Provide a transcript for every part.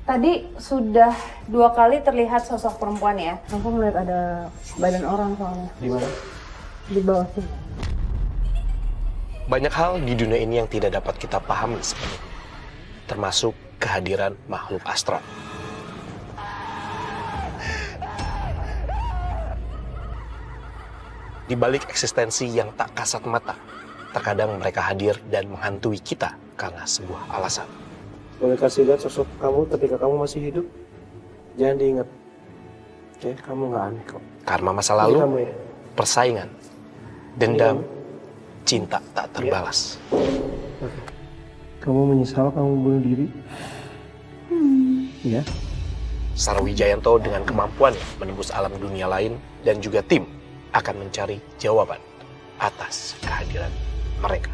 Tadi sudah 2 kali terlihat sosok perempuan ya. Aku melihat ada badan orang soalnya. Di mana? Di bawah sih. Banyak hal di dunia ini yang tidak dapat kita pahami sepenuhnya, termasuk kehadiran makhluk astral. Di balik eksistensi yang tak kasat mata, terkadang mereka hadir dan menghantui kita karena sebuah alasan. Boleh kasih lihat sosok kamu ketika kamu masih hidup? Jangan diingat. Oke, kamu nggak aneh kok. Karma masa Ini lalu, kamu ya? persaingan, dendam, cinta tak terbalas. Oke. Kamu menyesal kamu bunuh diri? Iya. Sarwijayanto dengan kemampuannya menembus alam dunia lain dan juga tim akan mencari jawaban atas kehadiran mereka.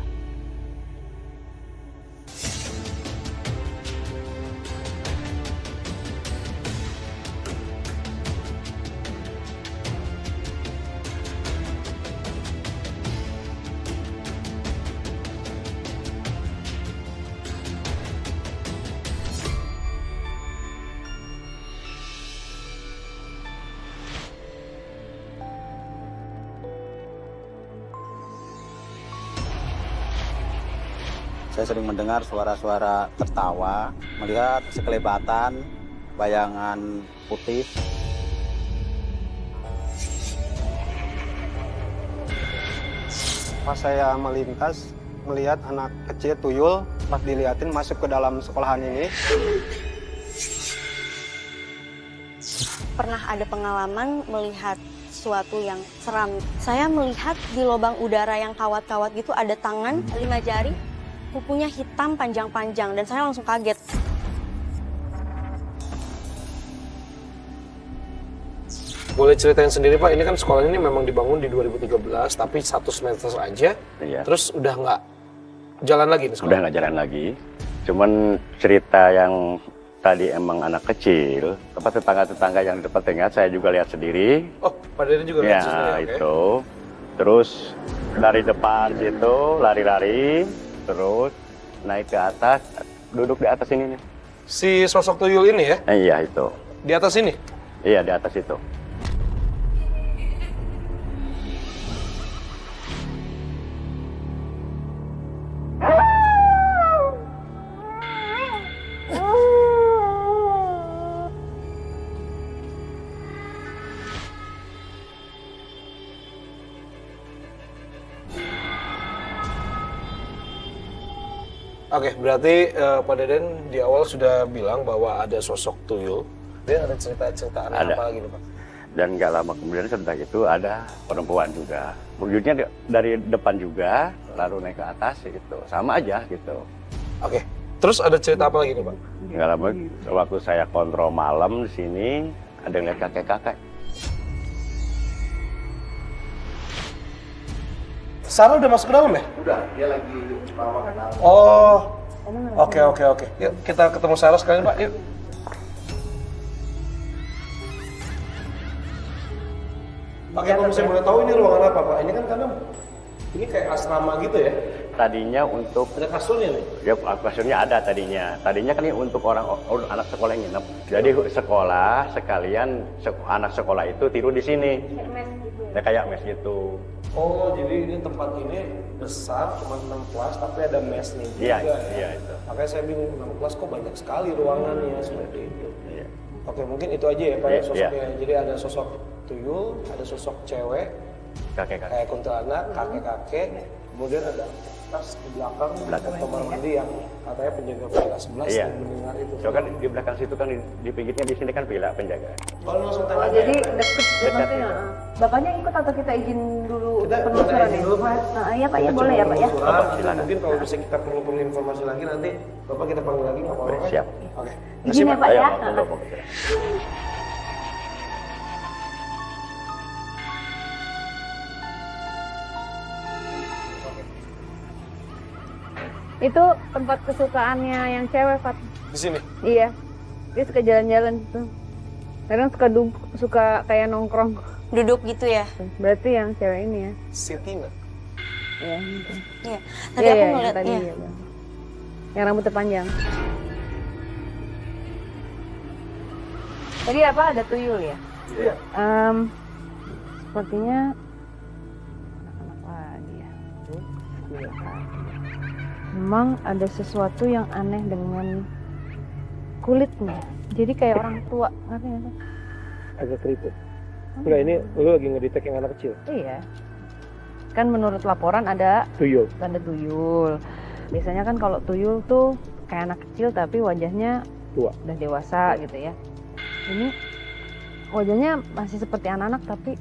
Saya sering mendengar suara-suara tertawa, melihat sekelebatan, bayangan putih. Pas saya melintas, melihat anak kecil tuyul, pas dilihatin masuk ke dalam sekolahan ini. Pernah ada pengalaman melihat sesuatu yang seram. Saya melihat di lubang udara yang kawat-kawat gitu ada tangan 5 jari, kukunya hitam panjang-panjang dan saya langsung kaget. Boleh ceritain sendiri Pak, ini kan sekolah ini memang dibangun di 2013, tapi 1 semester aja, Iya. terus udah nggak jalan lagi nih sekolah? Udah nggak jalan lagi. Cuman cerita yang tadi emang anak kecil, tempat tetangga-tetangga yang di depan tengah saya juga lihat sendiri. Oh, Pak Deden juga Ya lihat sendiri, oke. itu. Terus dari depan situ lari-lari, terus naik ke atas, duduk di atas ini nih. Si sosok tuyul ini ya, Iya itu. di atas ini? Iya di atas itu. Oke, berarti Pak Deden di awal sudah bilang bahwa ada sosok tuyul. Dia ada cerita-cerita aneh Ada. apa lagi nih Pak? Dan nggak lama kemudian setelah itu ada perempuan juga. Wujudnya dari depan juga, lalu naik ke atas gitu. Sama aja gitu. Oke, terus ada cerita apa lagi nih Pak? Nggak lama waktu saya kontrol malam di sini, ada yang lihat kakek-kakek. Sarah udah masuk ke dalam ya? Udah, dia lagi bawa kenal. Oh, oke. Yuk kita ketemu Sarah sekalian Pak, yuk. Oke, kalau misalnya boleh tahu ini ruangan apa Pak? Ini kan karena ini kayak asrama gitu ya? Tadinya untuk Ada kasurnya nih? ya kasurnya ada tadinya. Tadinya kan ini untuk anak sekolah yang nginep. Jadi sekolah sekalian anak sekolah itu tidur di sini. Ya kayak mes gitu. Oh, jadi ini tempat ini besar, cuma 6 kelas, tapi ada mesnya juga Iya, ya? iya itu. Makanya saya bingung, 6 kelas kok banyak sekali ruangannya seperti itu. Iya. Oke, mungkin itu aja ya Pak ya, Iya, sosoknya. Jadi ada sosok tuyul, ada sosok cewek, Kakek-kakek. kayak kuntilanak, kakek-kakek, kemudian ada tas di belakang kamar mandi yang katanya penjaga villa 11 Iya. yang mendengar itu. So kan di belakang situ kan di pinggirnya di sini kan villa penjaga. Kalau langsung Oh, tanya jadi ya, deket Dekat maksudnya. gitu. Bapaknya ikut atau kita izin dulu Kita penelusuran izin ya? dulu, Pak. Nah, iya Pak ya, kita boleh coba ya Pak ya? penelusuran, nanti silakan. mungkin kalau bisa kita perlu informasi lagi nanti Bapak kita panggil lagi nggak apa-apa? Siap. Oke. Izin ya Pak Ayo, ya? mau ke sini. Itu tempat kesukaannya yang cewek, Fat. Di sini. Iya. Dia suka jalan-jalan gitu. Kadang suka kayak nongkrong. Duduk gitu ya. Berarti yang cewek ini ya. Siti nggak? Iya. Gitu. Iya. Tadi Iya, aku iya, ngeliat tadi ya. iya, Bang. Yang rambutnya panjang. Tadi apa? Ada tuyul ya? Iya. Sepertinya anak lagi ya. Memang ada sesuatu yang aneh dengan kulitnya. Jadi kayak orang tua, ngerti nggak sih? Agak keriput. Enggak, ini lu lagi ngedetek yang anak kecil. Iya. Kan menurut laporan ada Tuyul. tanda tuyul. Biasanya kan kalau tuyul tuh kayak anak kecil tapi wajahnya Tua. udah dewasa gitu ya. Ini wajahnya masih seperti anak-anak tapi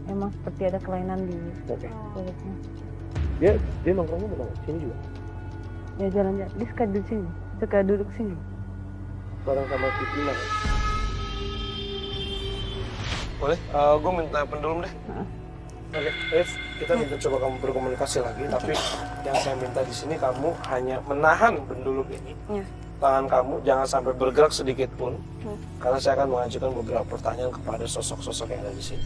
emang seperti ada kelainan di Oke. kulitnya. Dia nongkrongnya bukan sini juga. Ya jalan-jalan, dia suka duduk sini, suka duduk sini. Bareng sama Titina. Boleh? Gue minta pendulum deh. Oke, Rif, kita minta coba kamu berkomunikasi lagi, tapi yang saya minta di sini kamu hanya menahan pendulum ini. Iya. Tangan kamu jangan sampai bergerak sedikit pun, karena saya akan mengajukan beberapa pertanyaan kepada sosok-sosok yang ada di sini.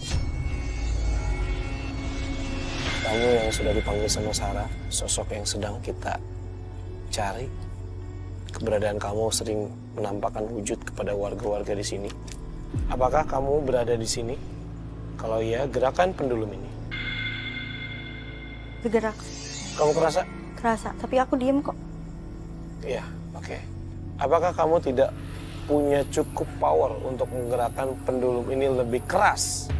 Kamu yang sudah dipanggil sama Sarah, sosok yang sedang kita cari. Keberadaan kamu sering menampakkan wujud kepada warga-warga di sini. Apakah kamu berada di sini? Kalau iya, gerakan pendulum ini. Bergerak. Kamu kerasa? Kerasa, tapi aku diem kok. Iya, oke. Apakah kamu tidak punya cukup power untuk menggerakkan pendulum ini lebih keras?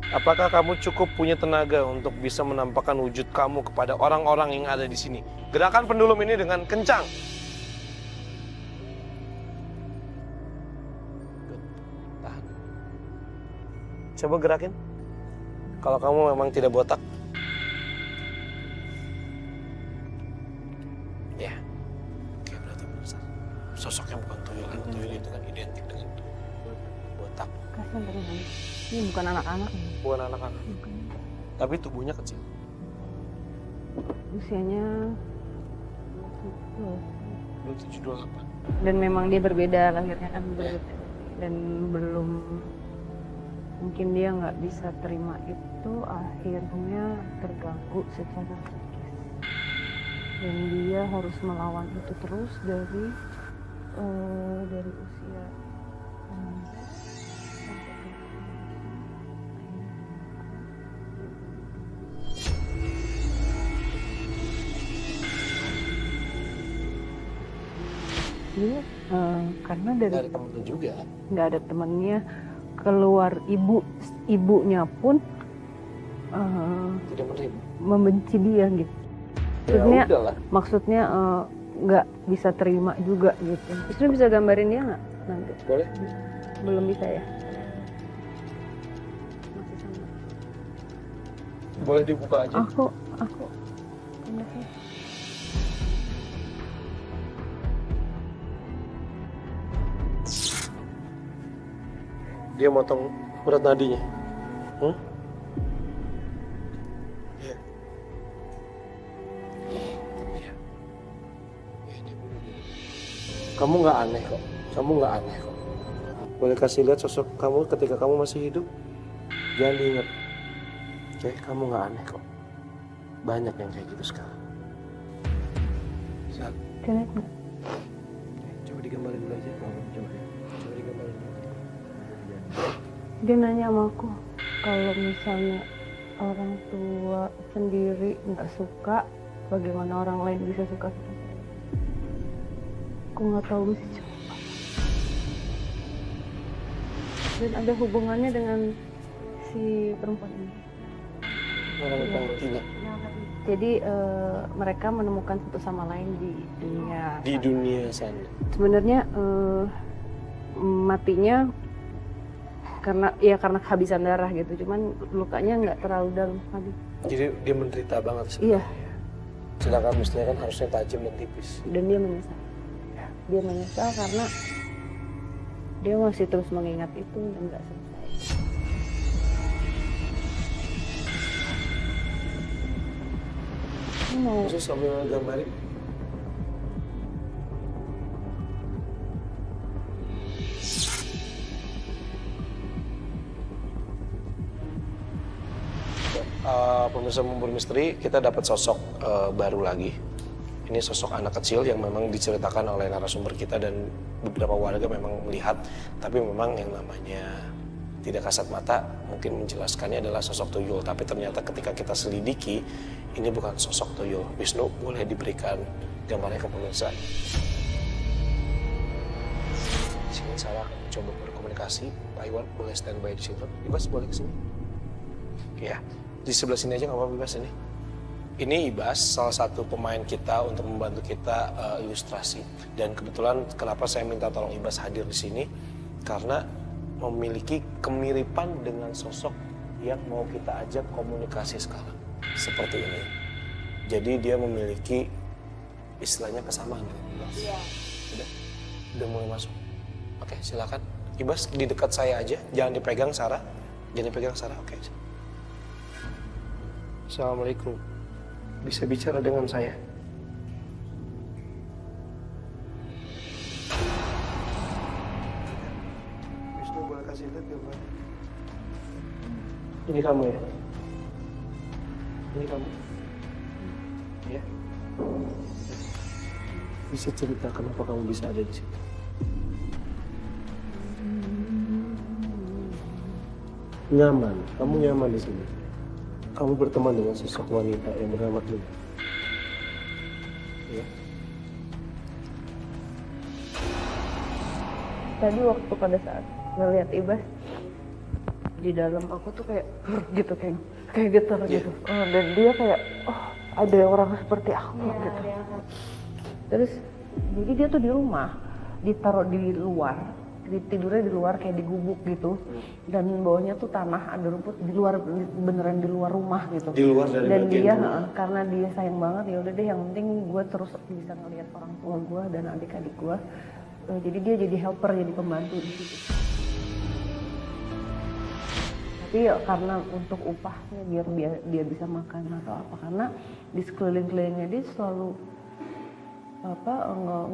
Apakah kamu cukup punya tenaga untuk bisa menampakkan wujud kamu kepada orang-orang yang ada di sini? Gerakan pendulum ini dengan kencang. Tahan. Coba gerakin. Kalau kamu memang tidak botak. Ya. Oke, berarti besar. Sosoknya bukan tuyul, kan? Tuyul itu kan identik dengan botak. Kasian tadi kan. Ini bukan anak-anak. Bukan anak-anak. Tapi tubuhnya kecil. Usianya Belum 728. dan memang dia berbeda lahirnya kan berbeda dan belum mungkin dia nggak bisa terima itu akhirnya terganggu secara psikis dan dia harus melawan itu terus dari usia dia karena dari temennya juga. nggak ada temannya keluar ibunya pun Tidak menerima. membenci dia gitu. Ya Maksudnya udahlah. maksudnya nggak bisa terima juga gitu. Terus lu bisa gambarin dia nggak nanti? Boleh? Belum bisa ya? Masih sama. Boleh dibuka aja. Aku Dia motong urat nadinya. Iya. Iya. Kamu nggak aneh kok. Kamu nggak aneh kok. Boleh kasih lihat sosok kamu ketika kamu masih hidup? Jangan diingat. Oke, kamu nggak aneh kok. Banyak yang kayak gitu sekarang. Saat. kena nggak? Coba digambarin dulu aja. Coba digambarin dulu. Dia nanya sama aku kalau misalnya orang tua sendiri nggak suka, bagaimana orang lain bisa suka? Aku nggak tahu mesti jawab apa. Dan ada hubungannya dengan si perempuan ini. Orang Tina. Jadi mereka menemukan satu sama lain di dunia. Di dunia sana. Sebenarnya matinya karena kehabisan darah gitu, cuman lukanya nggak terlalu dalam tadi. Jadi dia menderita banget sih. Iya. Sedangkan mestinya kan harusnya tajam dan tipis. Dan dia menyesal. Dia menyesal karena dia masih terus mengingat itu dan nggak selesai. Ini mau Terus sambil gambarin. Pemirsa Memburu Misteri, kita dapat sosok baru lagi, Ini sosok anak kecil yang memang diceritakan oleh narasumber kita dan beberapa warga memang melihat. Tapi memang yang namanya tidak kasat mata mungkin menjelaskannya adalah sosok tuyul. Tapi ternyata ketika kita selidiki, ini bukan sosok tuyul. Wisnu, boleh diberikan gambarnya ke pemirsa. Sini Sarah coba berkomunikasi. Pak Iwan boleh standby di situ. Ibas boleh kesini. Ya, di sebelah sini aja nggak apa-apa Ibas ini. Ini Ibas, salah satu pemain kita untuk membantu kita ilustrasi. Dan kebetulan kenapa saya minta tolong Ibas hadir di sini, karena memiliki kemiripan dengan sosok yang mau kita ajak komunikasi sekarang. Seperti ini. Jadi dia memiliki istilahnya kesamaan. Iya. Udah mulai masuk. Oke, silakan. Ibas di dekat saya aja, jangan dipegang Sarah. Jangan dipegang Sarah, oke. Assalamualaikum. Bisa bicara dengan saya? Wisnu boleh kasih lihat gambar. Ini kamu ya? Ini kamu? Ya? Bisa cerita kenapa kamu bisa ada di situ? Nyaman, kamu nyaman di sini. Kamu berteman dengan sosok wanita yang bernama Luna. Ya. Tadi waktu pada saat ngeliat Ibas di dalam aku tuh kayak gitu, kayak getar gitu. Oh, dan dia kayak ada orang seperti aku gitu. Terus jadi dia tuh di rumah ditaruh di luar, tidurnya di luar kayak di gubuk gitu, dan bawahnya tuh tanah, ada rumput di luar, beneran di luar rumah gitu. Di luar dari dan bagian dia rumah. karena dia sayang banget, ya udah deh yang penting gue terus bisa ngelihat orang tua gue dan adik-adik gue. Jadi dia jadi helper, jadi pembantu di situ. Tapi ya karena untuk upahnya biar dia bisa makan atau apa, karena di sekeliling-kelilingnya dia selalu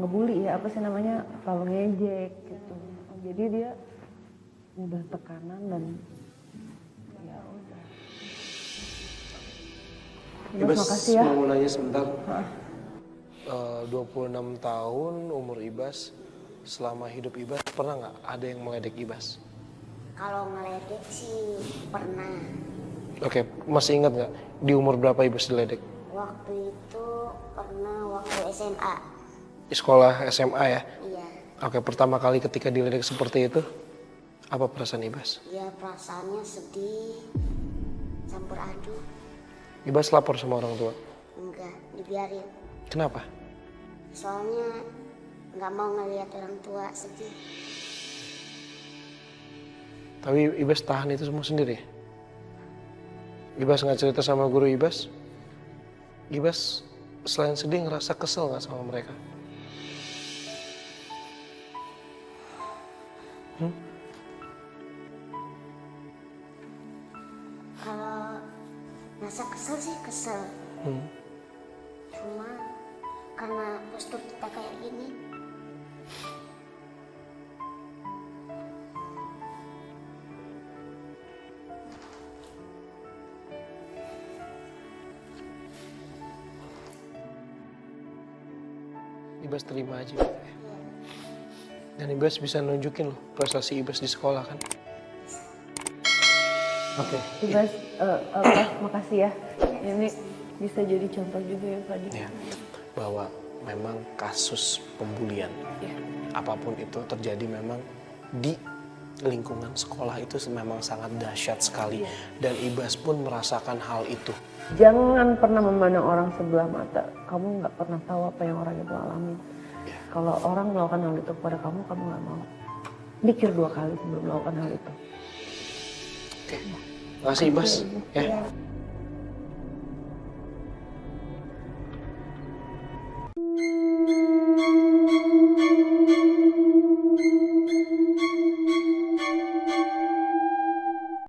ngebully ya, apa sih namanya, selalu ngejek gitu. Jadi dia udah tekanan dan ya udah. Ibas, makasih ya. mau nanya sebentar. 26 tahun umur Ibas, selama hidup Ibas pernah nggak ada yang meledek Ibas? Kalau ngeledek sih pernah. Oke, masih ingat nggak di umur berapa Ibas diledek? Waktu itu pernah waktu SMA. Di sekolah SMA ya? Iya. Oke, pertama kali ketika diledek seperti itu, apa perasaan Ibas? Ya perasaannya sedih, campur aduk. Ibas lapor sama orang tua? Enggak, dibiarin. Kenapa? Soalnya nggak mau ngelihat orang tua sedih. Tapi Ibas tahan itu semua sendiri? Ibas nggak cerita sama guru Ibas? Ibas selain sedih ngerasa kesel nggak sama mereka? Kalau rasa kesel sih kesel. Cuma karena postur kita kayak gini. Ibas terima aja. Dan Ibas bisa nunjukin loh prestasi Ibas di sekolah kan? Oke. Ibas, makasih ya. Ini bisa jadi contoh juga ya tadi. Ya, bahwa memang kasus pembulian, apapun itu terjadi memang di lingkungan sekolah itu memang sangat dahsyat sekali. Dan Ibas pun merasakan hal itu. Jangan pernah memandang orang sebelah mata. Kamu nggak pernah tahu apa yang orang itu alami. Kalau orang melakukan hal itu kepada kamu, kamu nggak mau. Pikir 2 kali sebelum melakukan hal itu. Oke, makasih Ibas. Ya.